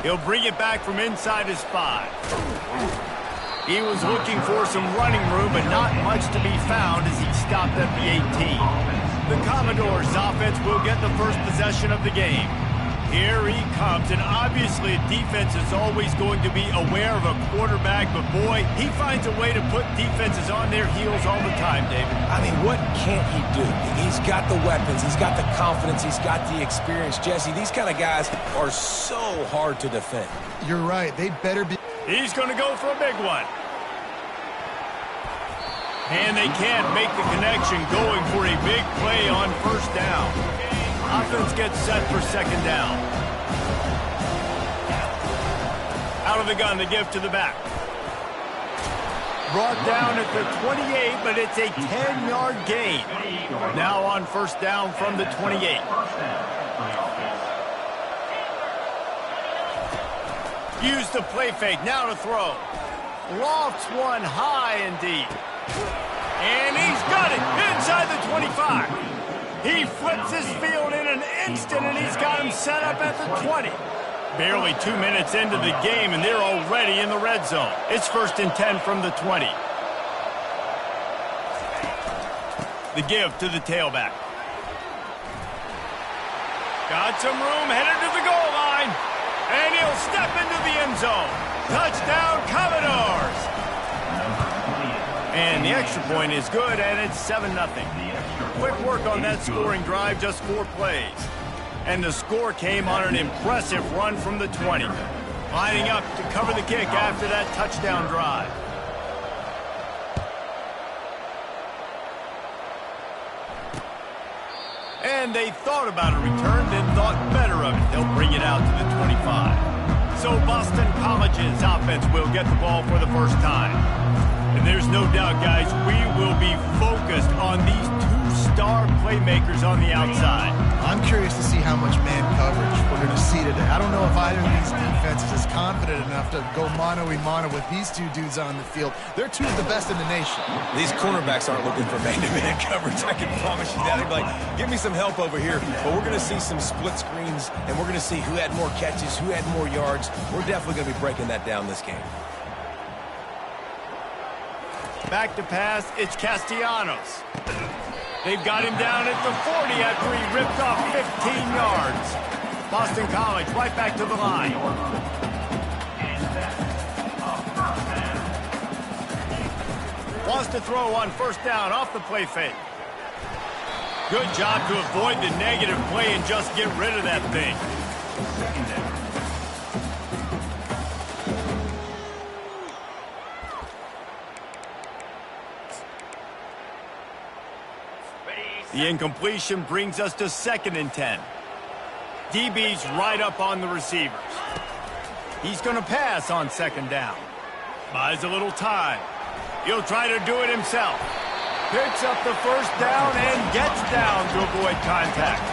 He'll bring it back from inside his 5. He was looking for some running room, but not much to be found as he stopped at the 18. The Commodores' offense will get the first possession of the game. Here he comes, and obviously defense is always going to be aware of a quarterback, but boy, he finds a way to put defenses on their heels all the time, David. I mean, what can't he do? He's got the weapons, he's got the confidence, he's got the experience. Jesse, these kind of guys are so hard to defend. You're right, they better be... He's going to go for a big one. And they can't make the connection, going for a big play on first down. Offense gets set for second down. Out of the gun, the give to the back. Brought down at the 28, but it's a 10-yard gain. Now on first down from the 28. Use the play fake, now to throw. Lofts one high and deep. And he's got it inside the 25. He flips his field in an instant, and he's got him set up at the 20. Barely 2 minutes into the game, and they're already in the red zone. It's 1st and 10 from the 20. The give to the tailback. Got some room, headed to the goal line. And he'll step into the end zone. Touchdown, Commodores! And the extra point is good, and it's 7-0. Quick work on that scoring drive, just 4 plays. And the score came on an impressive run from the 20. Lining up to cover the kick after that touchdown drive. And they thought about a return, then thought better of it. They'll bring it out to the 25. So Boston College's offense will get the ball for the first time. And there's no doubt, guys, we will be focused on these 2 star playmakers on the outside. I'm curious to see how much man coverage we're going to see today. I don't know if either of these defenses is confident enough to go mano-a-mano with these 2 dudes on the field. They're 2 of the best in the nation. These cornerbacks aren't looking for man-to-man coverage. I can promise you that. They're like, give me some help over here. But we're going to see some split screens, and we're going to see who had more catches, who had more yards. We're definitely going to be breaking that down this game. Back to pass, it's Castellanos. They've got him down at the 40 after he ripped off 15 yards. Boston College right back to the line. Wants to throw on first down off the play fake. Good job to avoid the negative play and just get rid of that thing. The incompletion brings us to 2nd and 10. DB's right up on the receivers. He's going to pass on 2nd down. Buys a little time. He'll try to do it himself. Picks up the first down and gets down to avoid contact.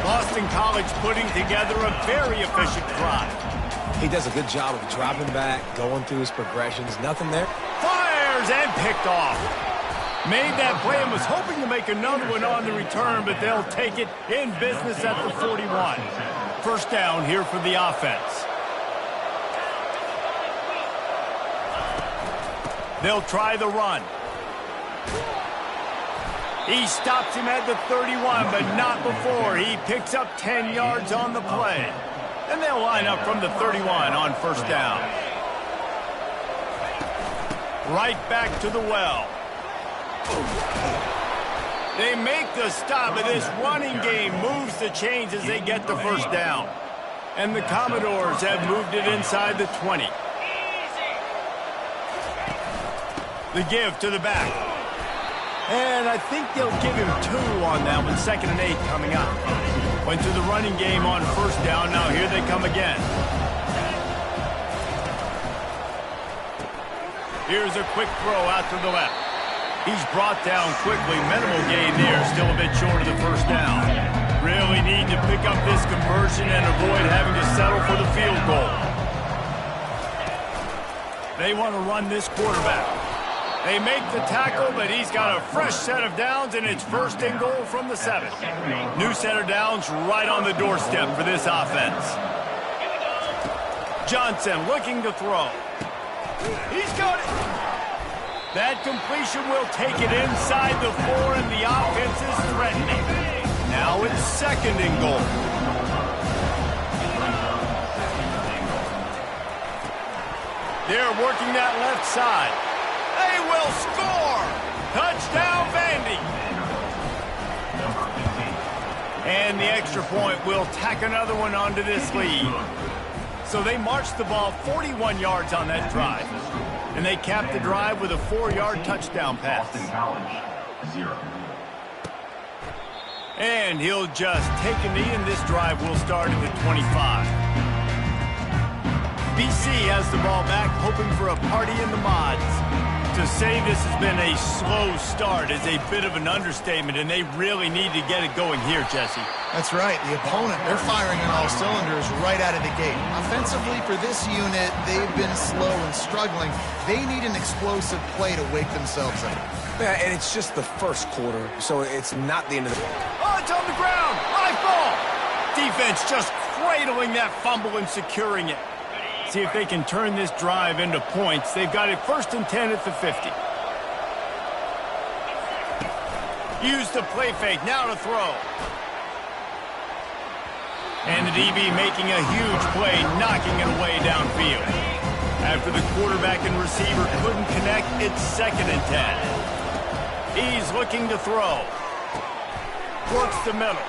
Boston College putting together a very efficient drive. He does a good job of dropping back, going through his progressions. Nothing there. Fires and picked off. Made that play and was hoping to make another one on the return, but they'll take it in business at the 41. First down here for the offense. They'll try the run. He stops him at the 31, but not before. He picks up 10 yards on the play. And they'll line up from the 31 on first down. Right back to the well. They make the stop, but this running game moves the chains as they get the first down. And the Commodores have moved it inside the 20. The give to the back. And I think they'll give him 2 on that one. 2nd and 8 coming up. Went to the running game on first down. Now here they come again. Here's a quick throw out to the left. He's brought down quickly. Minimal gain there. Still a bit short of the first down. Really need to pick up this conversion and avoid having to settle for the field goal. They want to run this quarterback. They make the tackle, but he's got a fresh set of downs, and it's 1st and goal from the 7. New set of downs right on the doorstep for this offense. Johnson looking to throw. He's got it. That completion will take it inside the 4, and the offense is threatening. Now it's 2nd and goal. They're working that left side. They will score. Touchdown, Vandy. And the extra point will tack another one onto this lead. So they marched the ball 41 yards on that drive. And they capped the drive with a 4-yard touchdown pass. And he'll just take a knee, and this drive will start at the 25. BC has the ball back, hoping for a party in the mods. To say this has been a slow start is a bit of an understatement, and they really need to get it going here, Jesse. That's right. The opponent, they're firing on all cylinders right out of the gate. Offensively, for this unit, they've been slow and struggling. They need an explosive play to wake themselves up. Yeah, and it's just the first quarter, so it's not the end of the... Oh, it's on the ground! Live ball! Defense just cradling that fumble and securing it. See if they can turn this drive into points. They've got it 1st and 10 at the 50. Use the play fake, now to throw. And the DB making a huge play, knocking it away downfield. After the quarterback and receiver couldn't connect, it's 2nd and 10. He's looking to throw. Works the middle.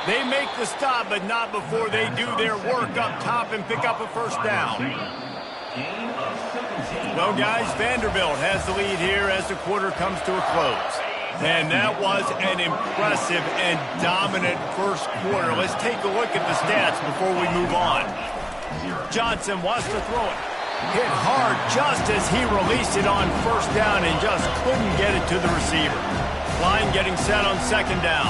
They make the stop, but not before they do their work up top and pick up a 1st down. Well, guys, Vanderbilt has the lead here as the quarter comes to a close. And that was an impressive and dominant first quarter. Let's take a look at the stats before we move on. Johnson wants to throw it. Hit hard just as he released it on 1st down and just couldn't get it to the receiver. Line getting set on 2nd down.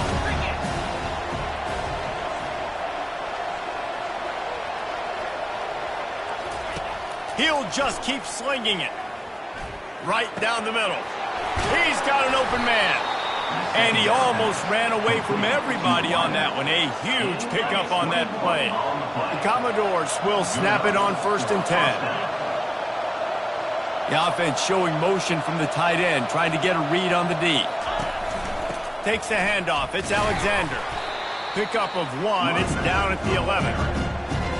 He'll just keep slinging it. Right down the middle. He's got an open man. And he almost ran away from everybody on that one. A huge pickup on that play. The Commodores will snap it on 1st and 10. The offense showing motion from the tight end, trying to get a read on the D. Takes the handoff. It's Alexander. Pickup of 1. It's down at the 11.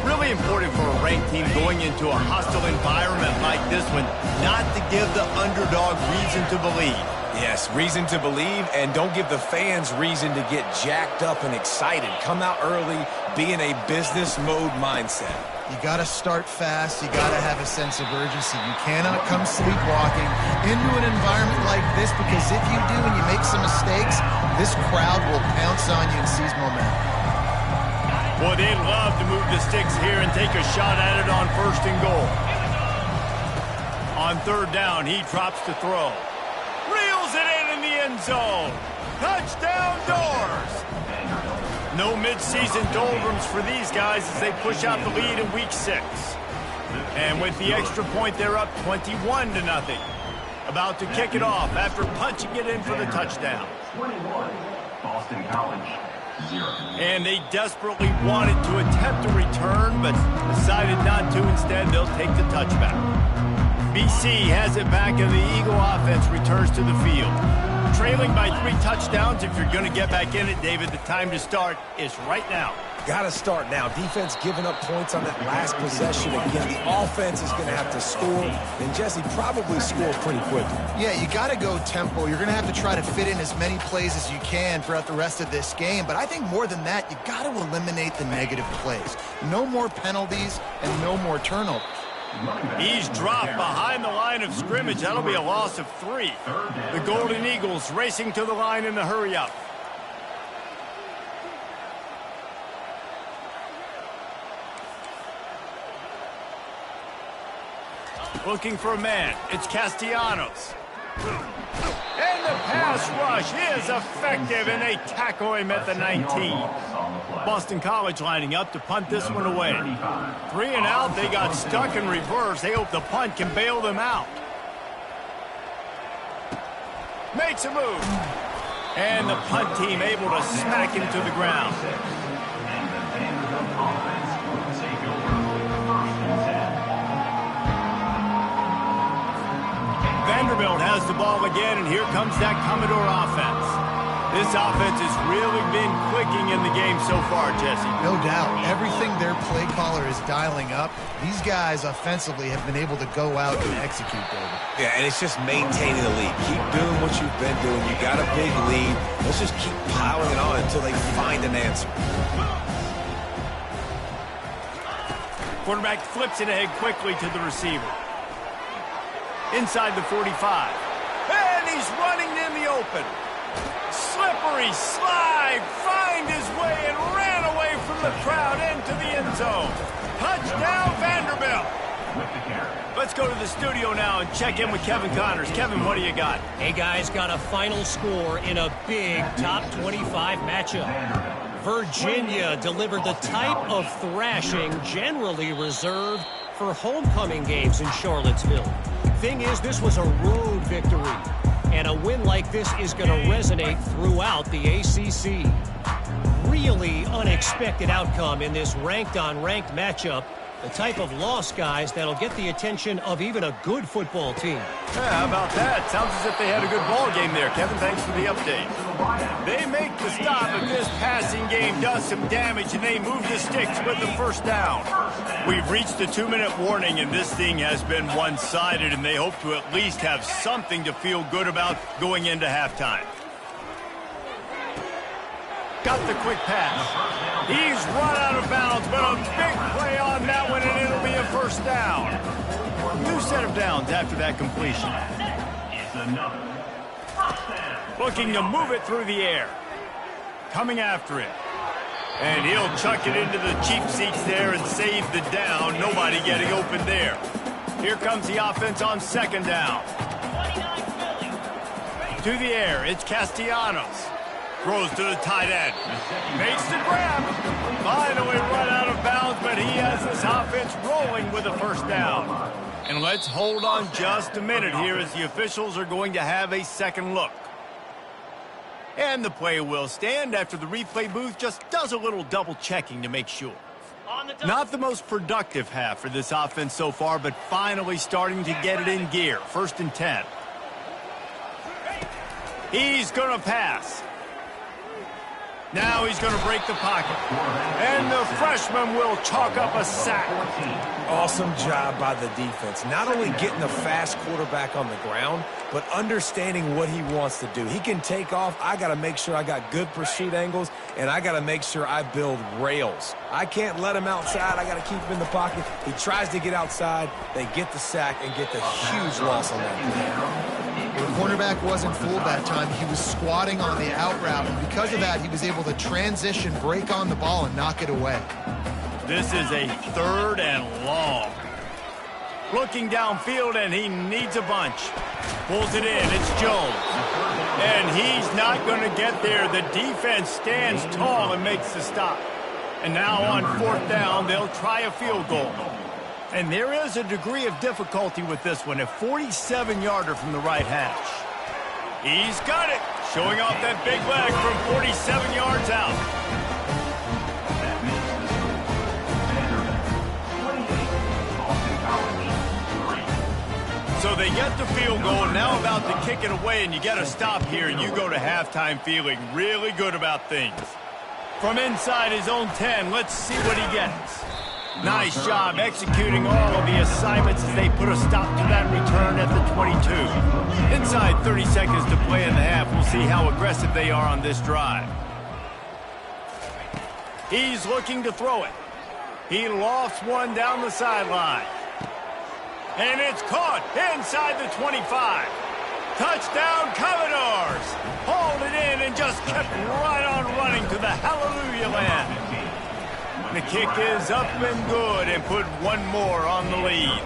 Really important for a ranked team going into a hostile environment like this one, not to give the underdog reason to believe. Yes, reason to believe, and don't give the fans reason to get jacked up and excited. Come out early, be in a business mode mindset. You got to start fast. You got to have a sense of urgency. You cannot come sleepwalking into an environment like this, because if you do and you make some mistakes, this crowd will pounce on you and seize momentum. Boy, they'd love to move the sticks here and take a shot at it on 1st and goal. On 3rd down, he drops to throw. Reels it in the end zone. Touchdown, Doors. No midseason doldrums for these guys as they push out the lead in Week 6. And with the extra point, they're up 21-0. About to kick it off after punching it in for the touchdown. 21, Boston College. 0. And they desperately wanted to attempt a return, but decided not to. Instead, they'll take the touchback. BC has it back, and the Eagle offense returns to the field. Trailing by 3 touchdowns. If you're going to get back in it, David, the time to start is right now. Got to start now. Defense giving up points on that last possession. Again, the offense is going to have to score, and Jesse probably score pretty quickly. Yeah, you got to go tempo. You're going to have to try to fit in as many plays as you can throughout the rest of this game. But I think more than that, you got to eliminate the negative plays. No more penalties and no more turnovers. He's dropped behind the line of scrimmage. That'll be a loss of 3. The Golden Eagles racing to the line in the hurry-up. Looking for a man. It's Castellanos. And the pass rush is effective, and they tackle him at the 19. Boston College lining up to punt this one away. 3 and out. They got stuck in reverse. They hope the punt can bail them out. Makes a move. And the punt team able to smack him to the ground. Vanderbilt has the ball again, and here comes that Commodore offense. This offense has really been clicking in the game so far, Jesse. No doubt. Everything their play caller is dialing up, these guys offensively have been able to go out and execute, David. Yeah, and it's just maintaining the lead. Keep doing what you've been doing. You got a big lead. Let's just keep piling it on until they find an answer. Quarterback flips it ahead quickly to the receiver. Inside the 45. And he's running in the open. Slippery slide, find his way and ran away from the crowd into the end zone. Touchdown, Vanderbilt. Let's go to the studio now and check in with Kevin Connors. Kevin, what do you got? Hey, guys, got a final score in a big top 25 matchup. Virginia delivered the type of thrashing generally reserved for homecoming games in Charlottesville. Thing is, this was a road victory. And a win like this is going to resonate throughout the ACC. Really unexpected outcome in this ranked-on-ranked matchup. The type of loss, guys, that'll get the attention of even a good football team. Yeah, how about that? Sounds as if they had a good ball game there. Kevin, thanks for the update. They make the stop, but this passing game does some damage, and they move the sticks with the first down. We've reached the 2-minute warning, and this thing has been one-sided, and they hope to at least have something to feel good about going into halftime. Got the quick pass. He's run out of bounds, but a big play on that one, and it'll be a first down. New set of downs after that completion. Looking to move it through the air. Coming after it. And he'll chuck it into the cheap seats there and save the down. Nobody getting open there. Here comes the offense on second down. To the air, it's Castellanos. Throws to the tight end. Makes the grab. Finally run out of bounds, but he has this offense rolling with a first down. And let's hold on just a minute here as the officials are going to have a second look. And the play will stand after the replay booth just does a little double checking to make sure. Not the most productive half for this offense so far, but finally starting to get it in gear. 1st and 10. He's going to pass. Now he's going to break the pocket. And the freshman will chalk up a sack. Awesome job by the defense. Not only getting the fast quarterback on the ground, but understanding what he wants to do. He can take off. I got to make sure I got good pursuit angles, and I got to make sure I build rails. I can't let him outside. I got to keep him in the pocket. He tries to get outside. They get the sack and get the huge loss on that. The cornerback wasn't fooled that time. He was squatting on the out route, and because of that, he was able to transition, break on the ball, and knock it away. This is a 3rd and long. Looking downfield, and he needs a bunch. Pulls it in. It's Jones. And he's not going to get there. The defense stands tall and makes the stop. And now on 4th down, they'll try a field goal. And there is a degree of difficulty with this one, a 47-yarder from the right hash. He's got it, showing off that big leg from 47 yards out. So they get the field goal, now about to kick it away, and you got to stop here, and you go to halftime feeling really good about things. From inside his own 10, let's see what he gets. Nice job executing all of the assignments as they put a stop to that return at the 22. Inside 30 seconds to play in the half. We'll see how aggressive they are on this drive. He's looking to throw it. He lofts one down the sideline. And it's caught inside the 25. Touchdown, Commodores! Hauled it in and just kept right on running to the hallelujah land. The kick is up and good and put one more on the lead.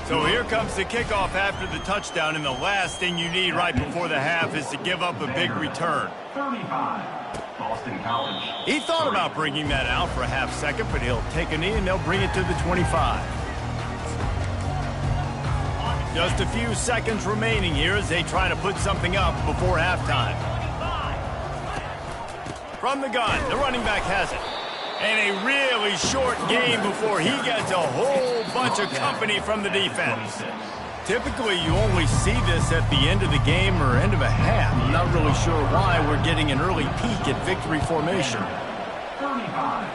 So here comes the kickoff after the touchdown, and the last thing you need right before the half is to give up a big return. 35, Boston College. He thought about bringing that out for a half second, but he'll take a knee and they'll bring it to the 25. Just a few seconds remaining here as they try to put something up before halftime. From the gun, the running back has it. And a really short game before he gets a whole bunch of company from the defense. Typically, you only see this at the end of the game or end of a half. I'm not really sure why we're getting an early peek at victory formation. 35,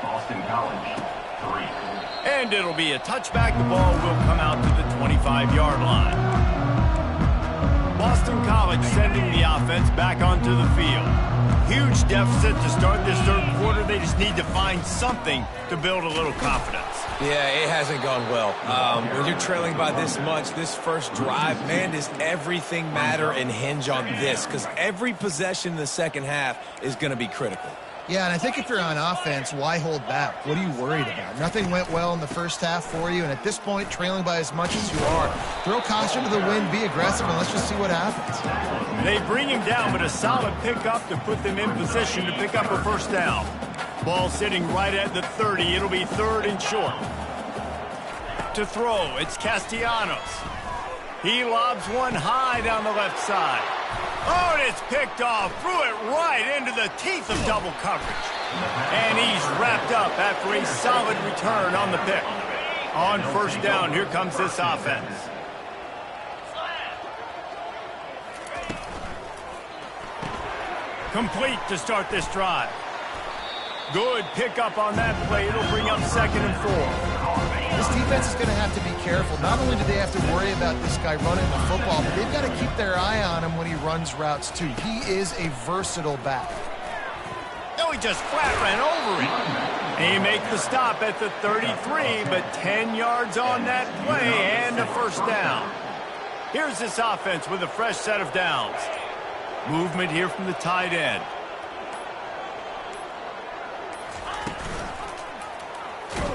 Boston College, 3. And it'll be a touchback. The ball will come out to the 25-yard line. Boston College sending the offense back onto the field. Huge deficit to start this third quarter. They just need to find something to build a little confidence. Yeah, it hasn't gone well. When you're trailing by this much, this first drive, man, does everything matter and hinge on this? Because every possession in the second half is going to be critical. Yeah, and I think if you're on offense, why hold back? What are you worried about? Nothing went well in the first half for you, and at this point, trailing by as much as you are, throw caution to the wind, be aggressive, and let's just see what happens. They bring him down, but a solid pickup to put them in position to pick up a first down. Ball sitting right at the 30. It'll be third and short. To throw, it's Castellanos. He lobs one high down the left side. Oh, and it's picked off. Threw it right into the teeth of double coverage. And he's wrapped up after a solid return on the pick. On first down, here comes this offense. Complete to start this drive. Good pickup on that play. It'll bring up 2nd and 4. This defense is going to have to be careful. Not only do they have to worry about this guy running the football, but they've got to keep their eye on him when he runs routes, too. He is a versatile back. No, he just flat ran over it. He makes the stop at the 33, but 10 yards on that play and a first down. Here's this offense with a fresh set of downs. Movement here from the tight end.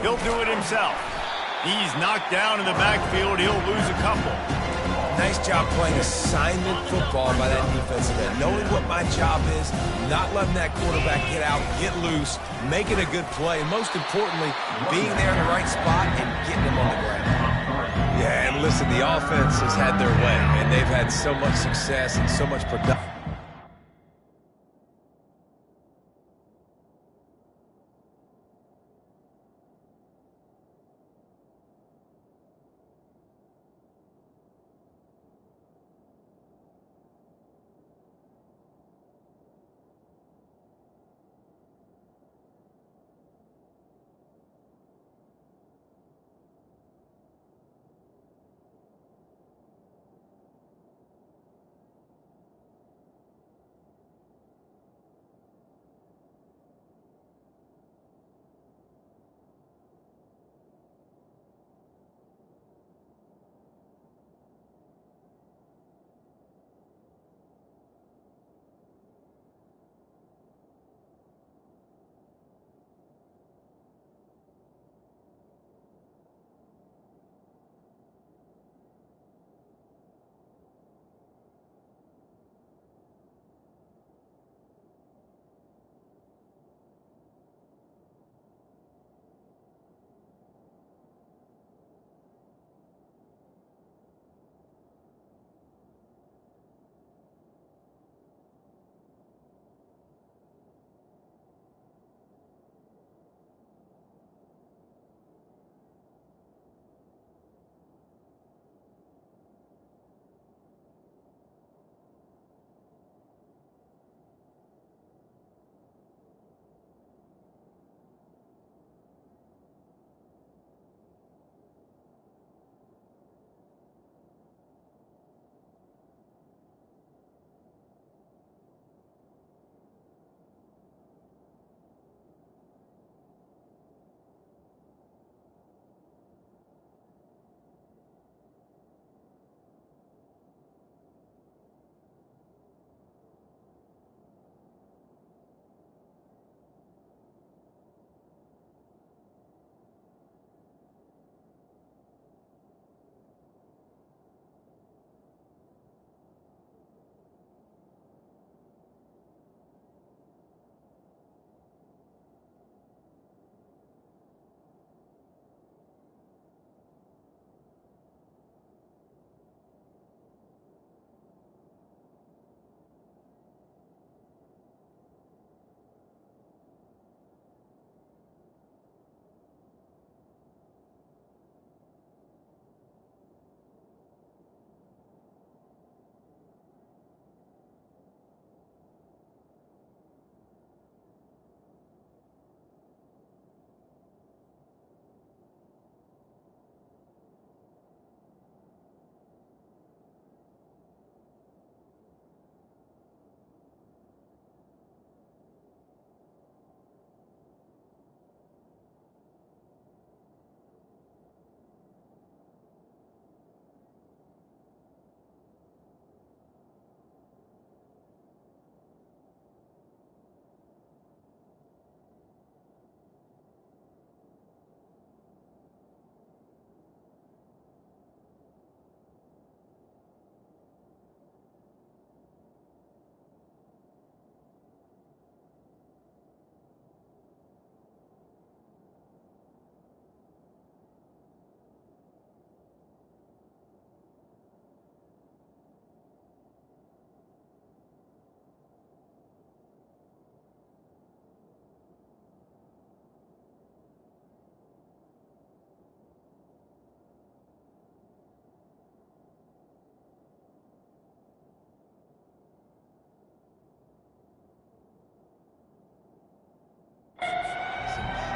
He'll do it himself. He's knocked down in the backfield. He'll lose a couple. Nice job playing assignment football by that defensive end. Knowing what my job is, not letting that quarterback get out, get loose, making a good play, and most importantly, being there in the right spot and getting him on the ground. Yeah, and listen, the offense has had their way, and they've had so much success and so much production.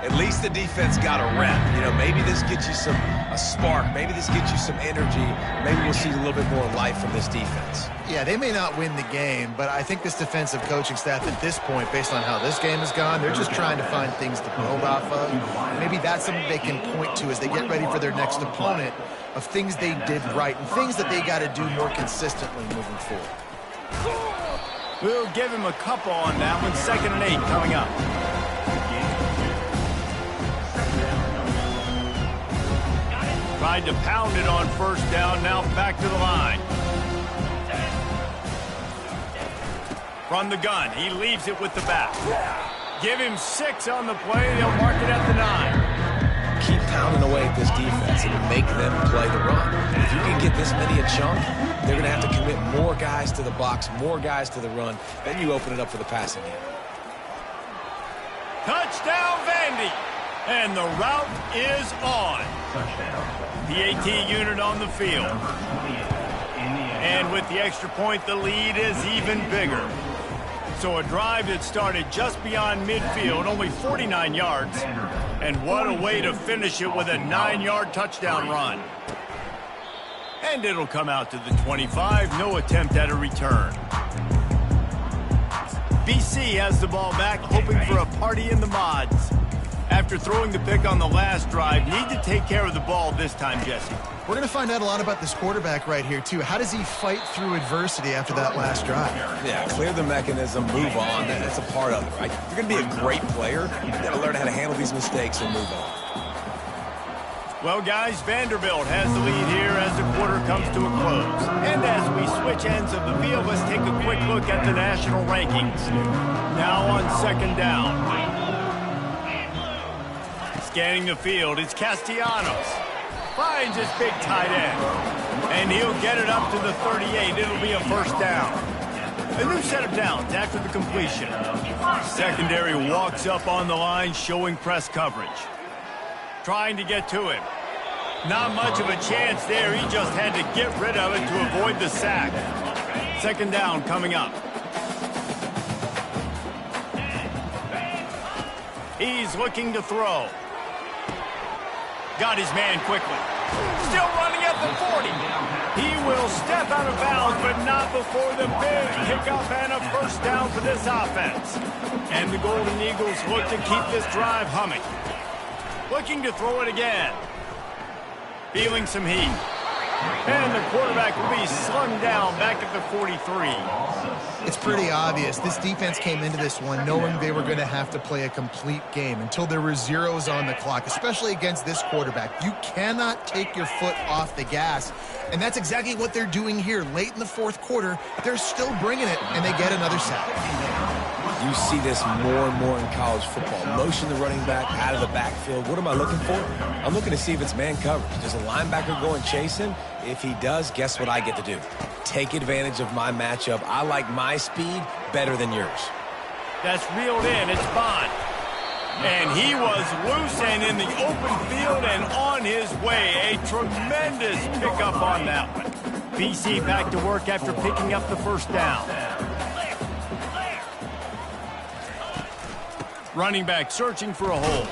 At least the defense got a rep. You know, maybe this gets you a spark. Maybe this gets you some energy. Maybe we'll see a little bit more life from this defense. Yeah, they may not win the game, but I think this defensive coaching staff at this point, based on how this game has gone, they're just trying to find things to build off of. Maybe that's something they can point to as they get ready for their next opponent, of things they did right and things that they got to do more consistently moving forward. We'll give him a couple on that one. 2nd and 8 coming up. Tried to pound it on 1st down, now back to the line. From the gun, he leaves it with the back. Give him 6 on the play, they'll mark it at the 9. Keep pounding away at this defense and make them play the run. If you can get this many a chunk, they're going to have to commit more guys to the box, more guys to the run. Then you open it up for the passing game. Touchdown, Vandy! And the route is on. The AT unit on the field. And with the extra point, the lead is even bigger. So a drive that started just beyond midfield, only 49 yards. And what a way to finish it with a 9-yard touchdown run. And it'll come out to the 25, no attempt at a return. BC has the ball back, hoping for a party in the mods. After throwing the pick on the last drive, need to take care of the ball this time, Jesse. We're going to find out a lot about this quarterback right here, too. How does he fight through adversity after that last drive? Yeah, clear the mechanism, move on. That's a part of it, right? If you're going to be a great player, you've got to learn how to handle these mistakes and move on. Well, guys, Vanderbilt has the lead here as the quarter comes to a close. And as we switch ends of the field, let's take a quick look at the national rankings. Now on 2nd down. Scanning the field, it's Castellanos. Finds his big tight end. And he'll get it up to the 38. It'll be a 1st down. A new set of downs after the completion. Secondary walks up on the line, showing press coverage. Trying to get to him. Not much of a chance there. He just had to get rid of it to avoid the sack. 2nd down coming up. He's looking to throw. Got his man quickly. Still running at the 40. He will step out of bounds, but not before the big kickoff and a 1st down for this offense. And the Golden Eagles look to keep this drive humming. Looking to throw it again. Feeling some heat. And the quarterback will be slung down back at the 43. It's pretty obvious. This defense came into this one knowing they were going to have to play a complete game until there were zeros on the clock, especially against this quarterback. You cannot take your foot off the gas, and that's exactly what they're doing here. Late in the 4th quarter, they're still bringing it, and they get another sack. You see this more and more in college football. Motion the running back out of the backfield. What am I looking for? I'm looking to see if it's man coverage. Does a linebacker go and chase him? If he does, guess what I get to do? Take advantage of my matchup. I like my speed better than yours. That's reeled in. It's Bond. And he was loose and in the open field and on his way. A tremendous pickup on that one. BC back to work after picking up the 1st down. Running back searching for a hole.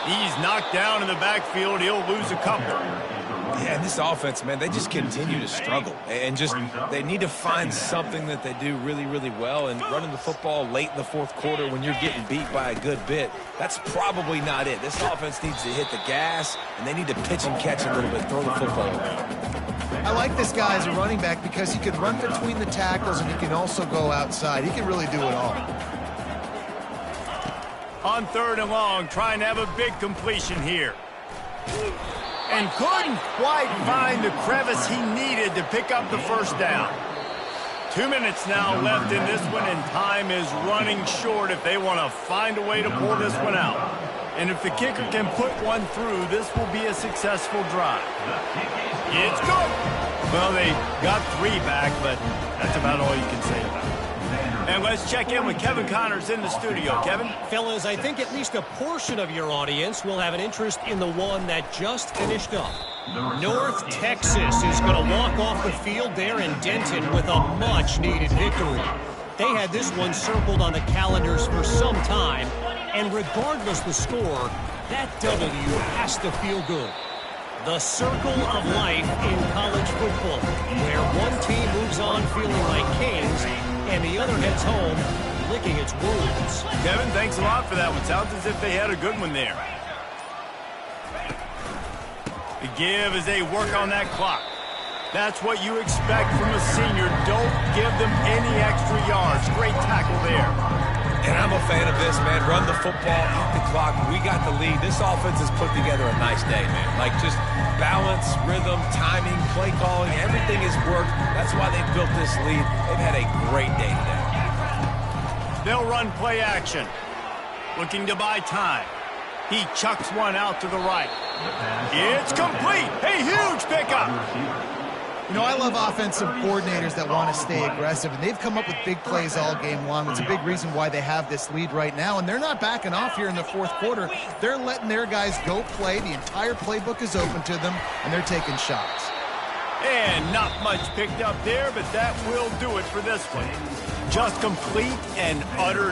He's knocked down in the backfield. He'll lose a couple. Yeah, and this offense, man, they just continue to struggle. And they need to find something that they do really, really well. And running the football late in the 4th quarter when you're getting beat by a good bit, that's probably not it. This offense needs to hit the gas, and they need to pitch and catch a little bit, throw the football around. I like this guy as a running back because he can run between the tackles and he can also go outside. He can really do it all. On 3rd and long, trying to have a big completion here. And couldn't quite find the crevice he needed to pick up the 1st down. 2 minutes now left in this one, and time is running short if they want to find a way to pull this one out. And if the kicker can put one through, this will be a successful drive. It's good. Well, they got 3 back, but that's about all you can say about it. And let's check in with Kevin Connors in the studio. Kevin? Fellas, I think at least a portion of your audience will have an interest in the one that just finished up. North Texas is going to walk off the field there in Denton with a much-needed victory. They had this one circled on the calendars for some time, And regardless the score, that W has to feel good. The circle of life in college football, where one team moves on feeling like kings and the other heads home licking its wounds. Kevin, thanks a lot for that one. Sounds as if they had a good one there. The give as they work on that clock. That's what you expect from a senior. Don't give them any extra yards. Great tackle there. And I'm a fan of this, man. Run the football, eat the clock. We got the lead. This offense has put together a nice day, man. Like, just balance, rhythm, timing, play calling, everything has worked. That's why they built this lead. They've had a great day today. They'll run play action. Looking to buy time. He chucks one out to the right. It's complete. A huge pickup. You know, I love offensive coordinators that want to stay aggressive, and they've come up with big plays all game long. It's a big reason why they have this lead right now, and they're not backing off here in the fourth quarter. They're letting their guys go play. The entire playbook is open to them, and they're taking shots. And not much picked up there, but that will do it for this one. Just complete and utter